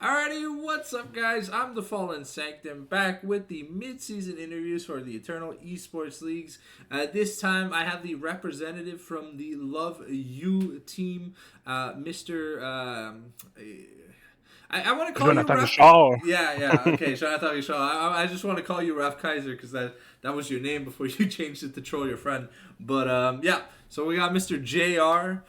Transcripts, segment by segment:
Alrighty, what's up, guys? I'm the Fallen Sanctum, back with the mid-season interviews for the Eternal Esports Leagues. This time, I have the representative from the LOV team, Mr. I want to call you Jonathan Ref. Richard. Yeah. Okay, so I thought you saw. I just want to call you Ref Kaiser because that was your name before you changed it to Troll Your Friend. But yeah, so we got Mr. JR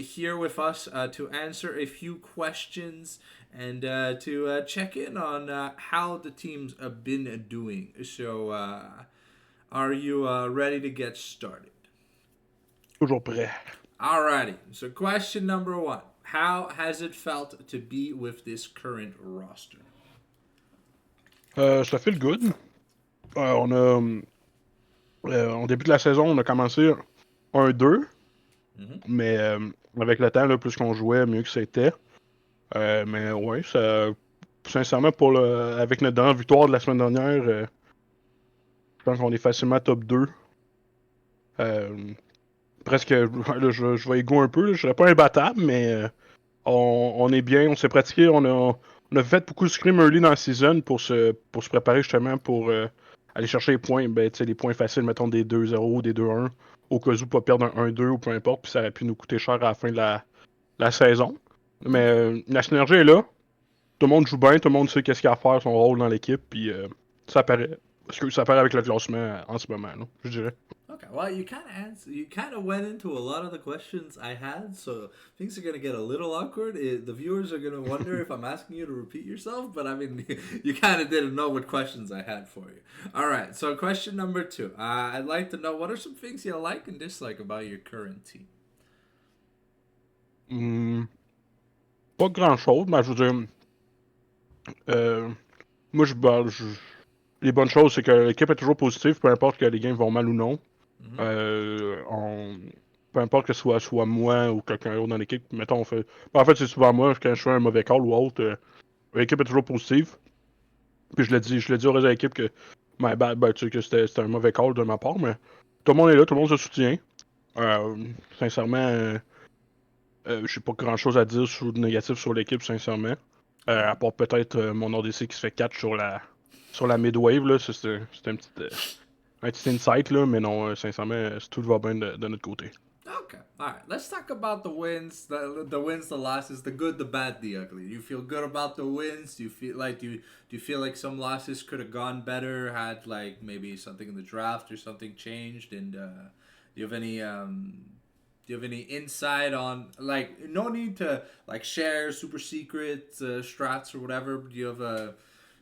here with us to answer a few questions and to check in on how the teams have been doing. So, are you ready to get started? Toujours prêt. Alrighty. So, question number one: how has it felt to be with this current roster? Ça fait le good. Au début de la saison, on a commencé 1-2, Mhm. mais avec le temps, là, plus qu'on jouait, mieux que c'était. Mais ouais, sincèrement, avec notre dernière victoire de la semaine dernière, je pense qu'on est facilement top 2. Euh, Presque, là, je vais égo un peu, là, je serais pas imbattable, mais on est bien, on s'est pratiqué, on a fait beaucoup de scrim early dans la season pour se préparer justement pour aller chercher les points, ben, tu sais, les points faciles, mettons des 2-0, des 2-1, au cas où pas perdre un 1-2 ou peu importe, puis ça aurait pu nous coûter cher à la fin de la saison. Mais Ok. la synergie est là, tout le monde joue bien, tout le monde sait qu'est-ce qu'il a à faire, son rôle dans l'équipe, puis ça apparaît. Parce que ça apparaît avec le classement en ce moment, là, je dirais. Okay, well, you kind of answer, you kind of went into a lot of the questions I had, so things are gonna get a little awkward. The viewers are gonna wonder if I'm asking you to repeat yourself, but I mean, you kind of didn't know what questions I had for you. All right, so question number two. I'd like to know what are some things you like and dislike about your current team. Hmm, Pas grand-chose, mais je veux dire, euh, moi, les bonnes choses, c'est que l'équipe est toujours positive, peu importe que les games vont mal ou non. Mm-hmm. Euh, on... Peu importe que ce soit moi ou quelqu'un d'autre dans l'équipe, mettons, on fait. En fait, c'est souvent moi, quand je fais un mauvais call ou autre, l'équipe est toujours positive. Puis je l'ai dit au reste de l'équipe que, tu sais, que c'était un mauvais call de ma part, mais tout le monde est là, tout le monde se soutient. Euh, Sincèrement, j'ai pas grand chose à dire sur de négatif sur l'équipe, sincèrement. À part peut-être mon ODC qui se fait catch sur la mid-wave, là. C'est un petit insight, là, mais non, sincèrement, tout va bien de notre côté. Okay, all right. Let's talk about the wins, the wins, the losses, the good, the bad, the ugly. You feel good about the wins? Do you feel like do you feel like some losses could have gone better? Had like maybe something in the draft or something changed? And do you have any do you have any insight on like no need to like share super secret strats or whatever? Do you have a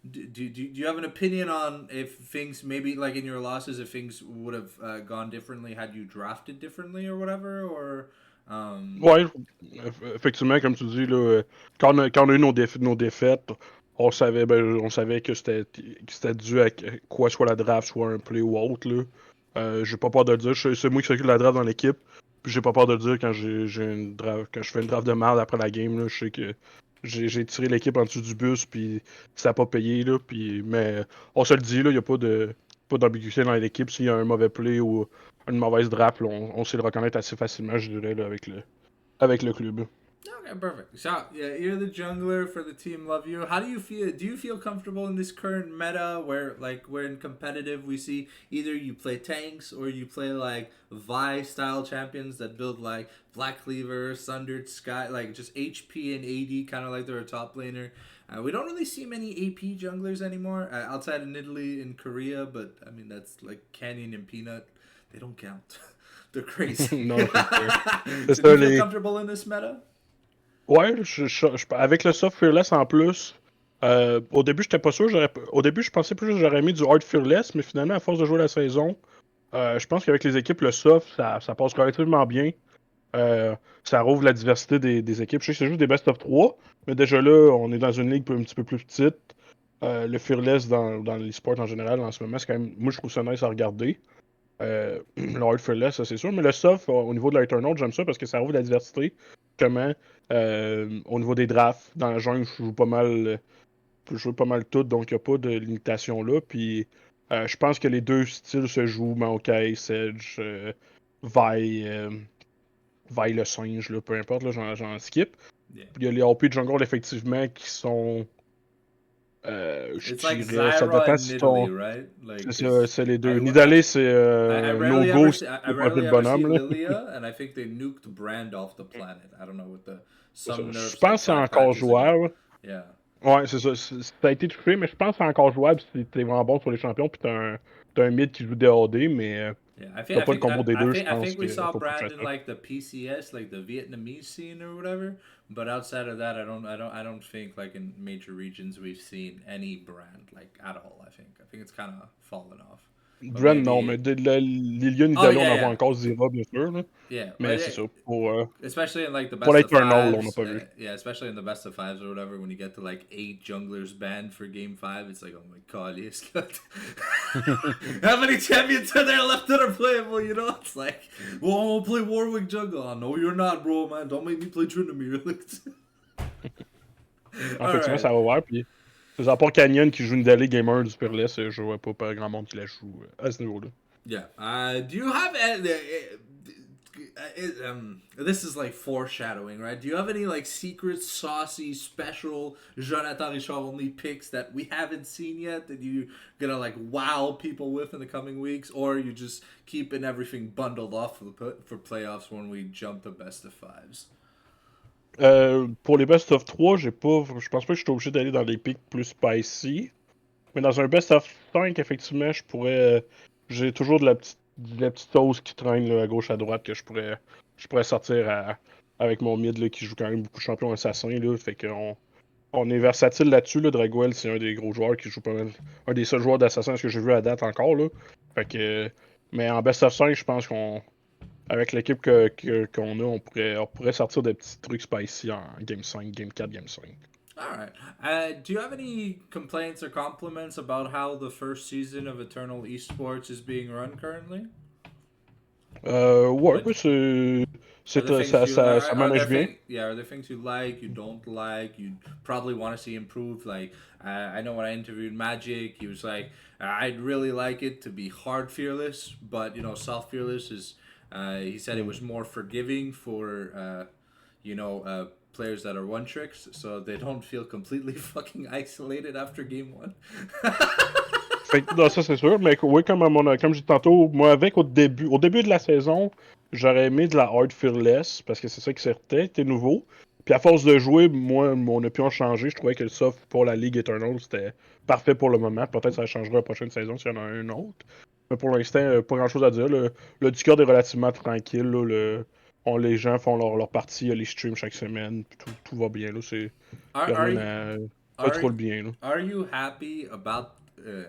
do you have an opinion on if things maybe like in your losses if things would have gone differently had you drafted differently or whatever or Ouais, effectivement, comme tu dis, là, quand on a eu nos défaites, on savait que c'était dû à quoi, soit la draft, soit un play ou autre, là. J'ai pas peur de le dire. C'est moi qui s'occupe de la draft dans l'équipe. Puis j'ai pas peur de le dire quand quand je fais une draft de merde après la game, là. Je sais que j'ai tiré l'équipe en dessous du bus, puis ça a pas payé, là. Mais on se le dit, là, y a pas d'ambiguïté dans l'équipe. S'il y a un mauvais play ou une mauvaise draft, là, on sait le reconnaître assez facilement, je dirais, là, avec le club. okay, perfect. So yeah, you're the jungler for the team. Love you. How do you feel? Do you feel comfortable in this current meta where like we're in competitive? We see either you play tanks or you play like Vi style champions that build like Black Cleaver, Sundered Sky, like just HP and AD, kind of like they're a top laner. We don't really see many AP junglers anymore outside in Italy and Korea, but I mean that's like Canyon and Peanut. They don't count. They're crazy. Non, c'est ça. C'est So do ça, you feel comfortable in this meta? Ouais, avec le soft Fearless en plus, au début, j'étais pas sûr. Au début, je pensais plus que j'aurais mis du hard Fearless, mais finalement, à force de jouer la saison, je pense qu'avec les équipes, le soft, ça passe relativement bien. Euh, Ça rouvre la diversité des équipes. Je sais que c'est juste des best of 3, mais déjà là, on est dans une ligue un petit peu plus petite. Le Fearless dans l'esport en général, en ce moment, c'est quand même. Moi, je trouve ça nice à regarder. Le hard fearless, ça c'est sûr. Mais le soft, au niveau de l'Eternal, j'aime ça parce que ça ouvre la diversité. Comment, au niveau des drafts, dans la jungle, je joue pas mal tout, donc il n'y a pas de limitation là. Puis je pense que les deux styles se jouent, Maokai, Sedge, Vi, Vi le singe, là, peu importe, là, j'en skip. Yeah. Il y a les OP Jungle, effectivement, qui sont. Je It's like dirais. Ça Zyra dépend and si Nidalee, ton. right? Like, C'est ça, cause c'est les I, deux. I, Nidalee, c'est I no rarely go ever si see tu I veux pas jouer rarely le ever see bonhomme, là. Lilia, and I think they nuked Brand off the planet. I don't know with the C'est ça. some Je nerfs like pense que c'est 5 encore patches ago. jouable. Yeah. Ouais, c'est ça. Ça a été touché, mais je pense que c'est encore jouable si t'es vraiment bon sur les champions, puis t'as un mid qui joue DAD, mais Yeah, t'as pas le combo des deux, je I pense think we qu'il saw faut pas toucher à Brand in ça. like the PCS, like the Vietnamese scene or whatever. But outside of that, I don't think like in major regions we've seen any Brand like at all. I think it's kind of fallen off. But Brand, non, mais maybe. Lilia Oh Nidalee, on yeah, en voit yeah, encore Zira, bien sûr, là. yeah. Mais c'est ça. Especially in like the Pour best of l'Eternal, on n'a fives, pas vu. yeah, especially in the best of fives or whatever, when you get to like 8 junglers banned for game five, it's like, oh my god, yes. How many champions are there left that are playable? You know, it's like, well, I'm gonna play Warwick jungle. Oh, no, you're not, bro, man. Don't make me play Tryndamere. En All fait, right. ça va voir, puis. À part Canyon qui joue Nidalee Gamer du Fearless, je vois pas grand monde qui la joue à ce niveau-là. Yeah. Do you have this is like foreshadowing, right? Do you have any like secret, saucy, special Jonathan Richard only picks that we haven't seen yet that you gonna like wow people with in the coming weeks, or are you just keeping everything bundled off for playoffs when we jump to best of fives? Pour les Best of 3, je pense pas que je suis obligé d'aller dans des pics plus spicy. Mais dans un Best of 5, effectivement, j'ai toujours de la petite sauce qui traîne là, à gauche, à droite que je pourrais sortir avec mon mid là, qui joue quand même beaucoup de champions assassins. Là, fait qu'on on est versatile là-dessus. Là. Draguel, c'est un des gros joueurs qui joue pas mal. Un des seuls joueurs d'assassins que j'ai vu à date encore. Là. Fait que, mais en Best of 5, je pense avec l'équipe qu'on a, on pourrait sortir des petits trucs spicy en Game 5, Game 4, Game 5. All right. Do you have any complaints or compliments about how the first season of Eternal Esports is being run currently? Ouais, Like, are there things ça, you ça, like? ça manage bien. Are there things you like, you don't like, you probably want to see improved? Like, I know when I interviewed Magic, he was like, I'd really like it to be hard fearless, but you know, soft fearless is. He said it was more forgiving for, players that are one tricks, so they don't feel completely fucking isolated after game one. Fait que, non, ça c'est sûr, mais oui, comme j'ai dit tantôt, moi avec au début de la saison, j'aurais aimé de la hard fearless, parce que c'est ça qui sortait, c'était nouveau. Puis à force de jouer, moi, mon opinion a changé. Je trouvais que le soft pour la Ligue Eternal, c'était parfait pour le moment. Peut-être que ça changera la prochaine saison s'il y en a un autre. Mais pour l'instant, pas grand-chose à dire. Le Discord est relativement tranquille. Là, les gens font leur partie, les streams chaque semaine. Puis tout va bien. Là, are y a are rien you à... Ça are roule bien. Là. are you happy about?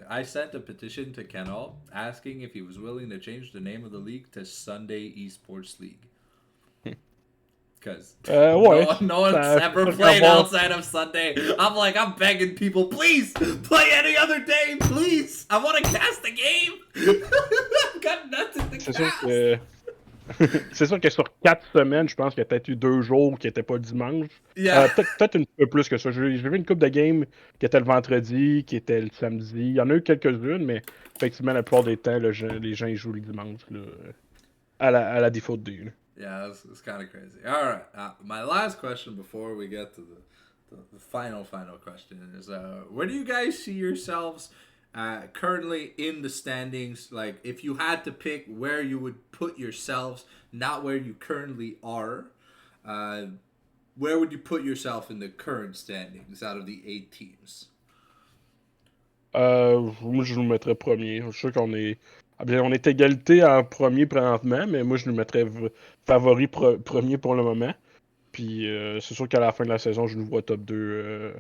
I sent a petition to Kenall asking if he was willing to change the name of the league to Sunday Esports League because Ouais, no one's c'est ever sûr played qu'avoir outside of Sunday. I'm begging people, please play any other day, please. I want to cast the game. I've got nothing to C'est sûr cast. que c'est sûr que sur 4 semaines, je pense qu'il y a peut-être eu 2 jours qui n'étaient pas dimanche. Yeah. Peut-être un peu plus que ça. J'ai vu une couple de games qui étaient le vendredi, qui étaient le samedi. Il y en a eu quelques-unes, mais effectivement, la plupart des temps, les gens ils jouent le dimanche là, à la default day. Là. Yeah, it's kind of crazy. All right, my last question before we get to the final question is, where do you guys see yourselves currently in the standings? Like, if you had to pick where you would put yourselves, not where you currently are, uh, where would you put yourself in the current standings out of the 8 teams? Moi, je nous mettrais premier. Je suis sûr qu'on est. Ah bien, on est égalité en premier présentement, mais moi, je nous mettrais favori premier pour le moment. Puis c'est sûr qu'à la fin de la saison, je nous vois top 2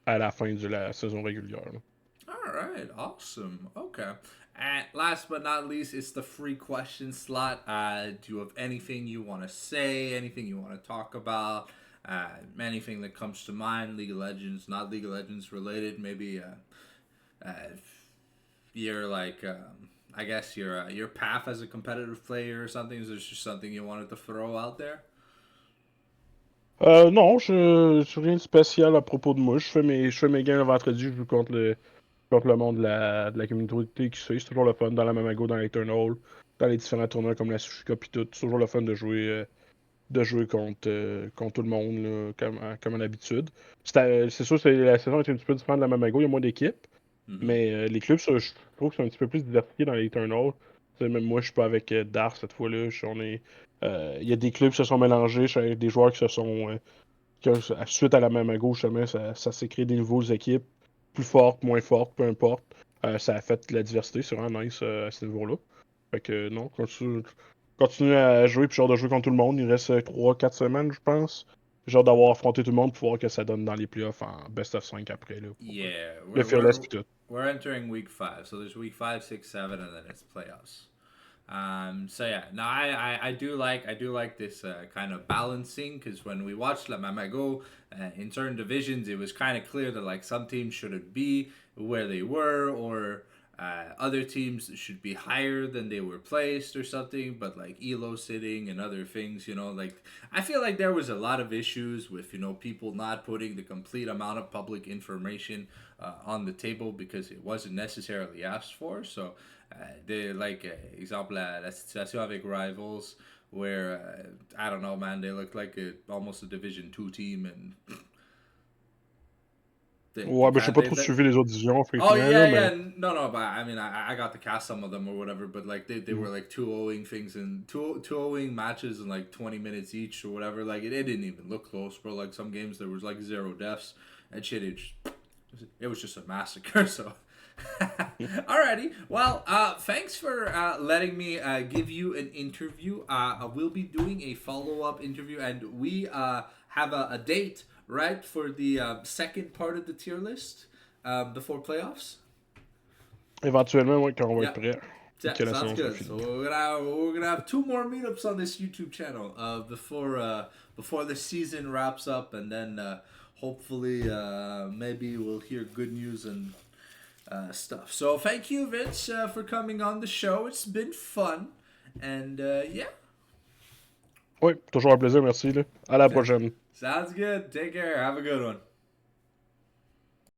à la fin de la saison régulière. Là. All right, awesome. Okay. And last but not least, it's the free question slot. Do you have anything you want to say? Anything you want to talk about? Anything that comes to mind? League of Legends, not League of Legends related. Maybe your like, I guess your path as a competitive player or something. Is there just something you wanted to throw out there? Non, je rien de spécial à propos de moi. Je fais mes games le vendredi, je joue contre le monde de la communauté qui suit. C'est toujours le fun dans la Mamago, dans l'Eternal, dans les différents tournois comme la Sushi Cup et tout. C'est toujours le fun de jouer de jouer contre tout le monde, là, comme à l'habitude. C'est sûr que la saison est un petit peu différente de la Mamago, il y a moins d'équipes. Mhm. Mais les clubs, ça, je trouve que c'est un petit peu plus diversifié dans les Eternals. Tu sais, même moi, je suis pas avec Dar cette fois-là. Il y a des clubs qui se sont mélangés, je suis avec des joueurs qui se sont. Suite à la Mamago, justement, ça s'est créé des nouvelles équipes, plus fortes, moins fortes, peu importe. Ça a fait de la diversité, c'est vraiment nice à ce niveau-là. Fait que non, continue à jouer, puis genre de jouer contre tout le monde. Il reste 3-4 semaines, je pense. Genre d'avoir affronté tout le monde pour voir que ça donne dans les playoffs en best of 5 après, là, pour Yeah, le Fearless puis tout. we're entering week 5, so there's week 5, 6, 7, and then it's playoffs. So yeah, no, I do like this kind of balancing because when we watched La Mamago in certain divisions, it was kind of clear that like some teams shouldn't be where they were, or other teams should be higher than they were placed or something. But like elo sitting and other things, like I feel like there was a lot of issues with people not putting the complete amount of public information on the table because it wasn't necessarily asked for. So like exemple la situation avec Rivals where I don't know, man, they look like almost a Division 2 team, and they Ouais, ben, j'ai kind pas they, trop they suivi les auditions, oh effectivement, yeah, là, mais. yeah, no, but I mean I got to cast some of them or whatever, but like they were like 2-0ing things and 2-0ing matches in like 20 minutes each or whatever. Like it didn't even look close, bro. Like some games there was like 0 deaths and shit. It was just a massacre. So alrighty. Well, thanks for letting me give you an interview. I will be doing a follow up interview, and we have a date, right, for the second part of the tier list before playoffs. Éventuellement, ouais, quand on va être Yep. prêt, Yeah, que la sounds saison soit good. So finie. we're gonna have two more meetups on this YouTube channel before the season wraps up, and then hopefully maybe we'll hear good news and stuff. So thank you, Vince, for coming on the show. It's been fun, and yeah, Ouais, toujours un plaisir, merci, là. À la yeah. prochaine. Sounds good. Take care. Have a good one.